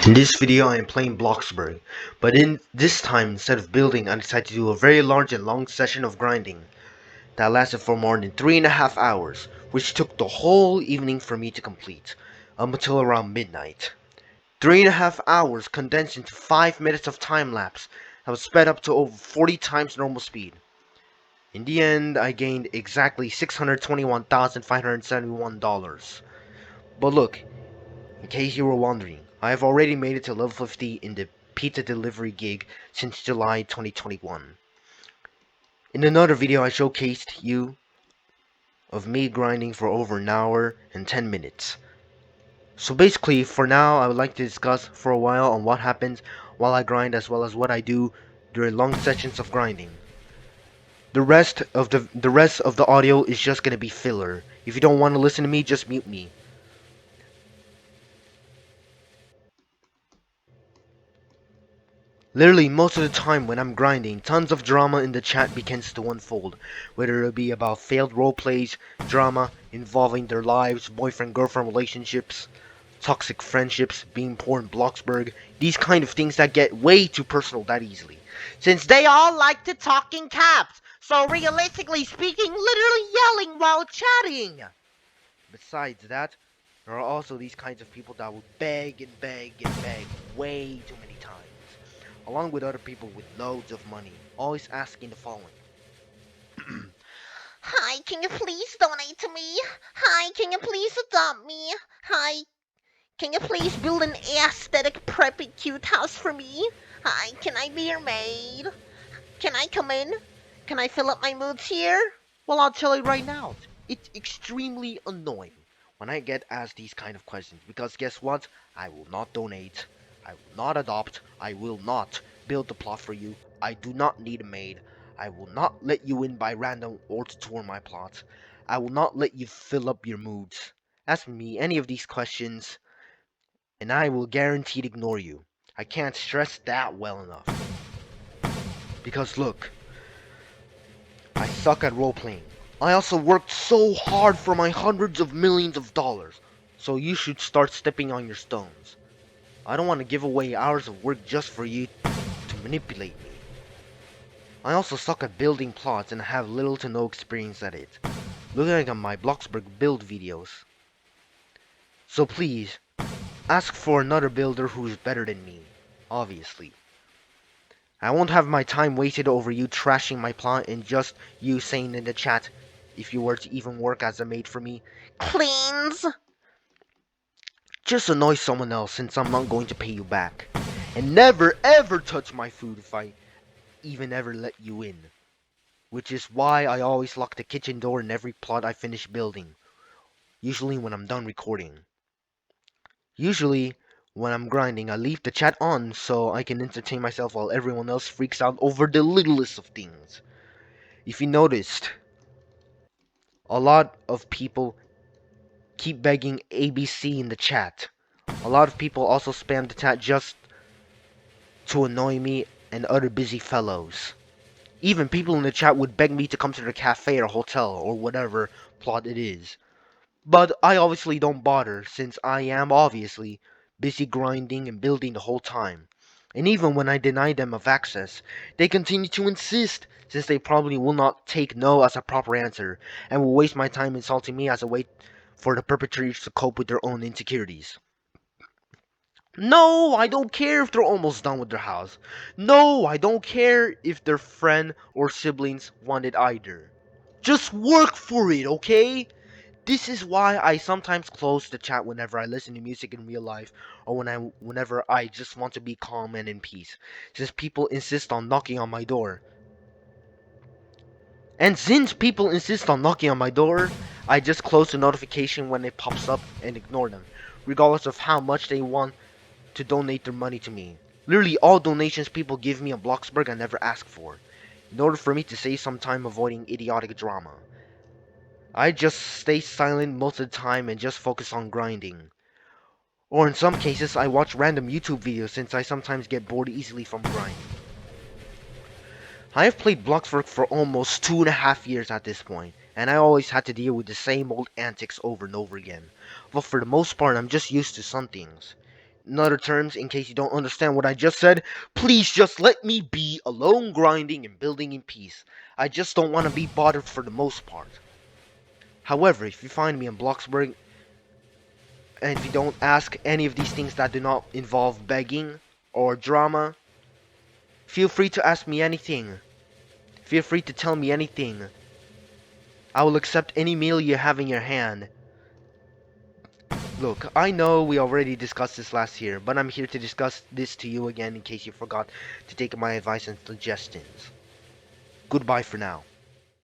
In this video I am playing Bloxburg, but in this time instead of building I decided to do a very large and long session of grinding that lasted for more than 3.5 hours, which took the whole evening for me to complete, up until around midnight. 3.5 hours condensed into 5 minutes of time lapse that was sped up to over 40 times normal speed. In the end I gained exactly $621,571. But look, in case you were wondering, I have already made it to level 50 in the pizza delivery gig since July 2021. In another video I showcased you of me grinding for over an hour and 10 minutes. So basically, for now I would like to discuss for a while on what happens while I grind as well as what I do during long sessions of grinding. The rest of the audio is just gonna be filler. If you don't want to listen to me, just mute me. Literally, most of the time when I'm grinding, tons of drama in the chat begins to unfold, whether it be about failed roleplays, drama involving their lives, boyfriend-girlfriend relationships, toxic friendships, being poor in Bloxburg, these kind of things that get way too personal that easily. Since they all like to talk in caps, so realistically speaking, literally yelling while chatting. Besides that, there are also these kinds of people that will beg and beg and beg way too many times, along with other people with loads of money, always asking the following. Hi, can you please donate to me? Hi, can you please adopt me? Hi, can you please build an aesthetic, preppy, cute house for me? Hi, can I be your maid? Can I come in? Can I fill up my moods here? Well, I'll tell you right now, it's extremely annoying when I get asked these kind of questions, because guess what? I will not donate, I will not adopt, I will not build the plot for you, I do not need a maid, I will not let you in by random or to tour my plot, I will not let you fill up your moods. Ask me any of these questions, and I will guaranteed ignore you. I can't stress that well enough. Because look, I suck at roleplaying. I also worked so hard for my hundreds of millions of dollars, so you should start stepping on your stones. I don't want to give away hours of work just for you to manipulate me. I also suck at building plots and have little to no experience at it, looking at my Bloxburg build videos. So please, ask for another builder who is better than me, obviously. I won't have my time wasted over you trashing my plot and just you saying in the chat, if you were to even work as a maid for me, Cleans? just annoy someone else since I'm not going to pay you back. And never ever touch my food if I even ever let you in. Which is why I always lock the kitchen door in every plot I finish building. Usually when I'm done recording. Usually, when I'm grinding, I leave the chat on so I can entertain myself while everyone else freaks out over the littlest of things. If you noticed, a lot of people keep begging ABC in the chat. A lot of people also spam the chat just to annoy me and other busy fellows. Even people in the chat would beg me to come to their cafe or hotel or whatever plot it is. But I obviously don't bother since I am obviously busy grinding and building the whole time. And even when I deny them of access, they continue to insist since they probably will not take no as a proper answer and will waste my time insulting me as a way for the perpetrators to cope with their own insecurities. No, I don't care if they're almost done with their house. No, I don't care if their friend or siblings want it either. Just work for it, okay? This is why I sometimes close the chat whenever I listen to music in real life or whenever I just want to be calm and in peace, since people insist on knocking on my door. And since people insist on knocking on my door, I just close the notification when it pops up and ignore them, regardless of how much they want to donate their money to me. Literally all donations people give me on Bloxburg I never ask for, in order for me to save some time avoiding idiotic drama. I just stay silent most of the time and just focus on grinding. Or in some cases, I watch random YouTube videos since I sometimes get bored easily from grinding. I have played Bloxburg for almost 2.5 years at this point, and I always had to deal with the same old antics over and over again. But for the most part, I'm just used to some things. In other terms, in case you don't understand what I just said, please just let me be alone grinding and building in peace. I just don't want to be bothered for the most part. However, if you find me in Bloxburg, and if you don't ask any of these things that do not involve begging or drama, feel free to ask me anything. Feel free to tell me anything. I will accept any meal you have in your hand. Look, I know we already discussed this last year, but I'm here to discuss this to you again in case you forgot to take my advice and suggestions. Goodbye for now.